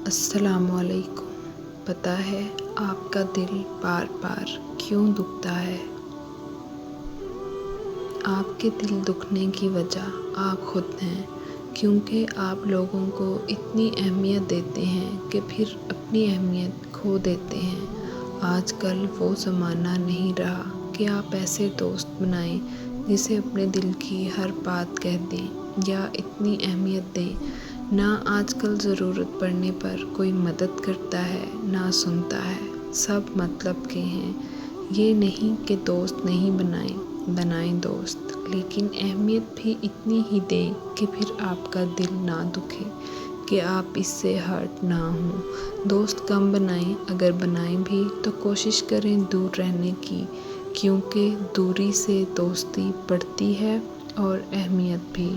السلام علیکم۔ پتہ ہے آپ کا دل بار بار کیوں دکھتا ہے؟ آپ کے دل دکھنے کی وجہ آپ خود ہیں، کیونکہ آپ لوگوں کو اتنی اہمیت دیتے ہیں کہ پھر اپنی اہمیت کھو دیتے ہیں۔ آج کل وہ زمانہ نہیں رہا کہ آپ ایسے دوست بنائیں جسے اپنے دل کی ہر بات کہہ دیں یا اتنی اہمیت دیں۔ نہ آج کل ضرورت پڑنے پر کوئی مدد کرتا ہے، نہ سنتا ہے، سب مطلب کے ہیں۔ یہ نہیں کہ دوست نہیں بنائیں دوست، لیکن اہمیت بھی اتنی ہی دیں کہ پھر آپ کا دل نہ دکھے، کہ آپ اس سے ہرٹ نہ ہوں۔ دوست کم بنائیں، اگر بنائیں بھی تو کوشش کریں دور رہنے کی، کیونکہ دوری سے دوستی بڑھتی ہے اور اہمیت بھی۔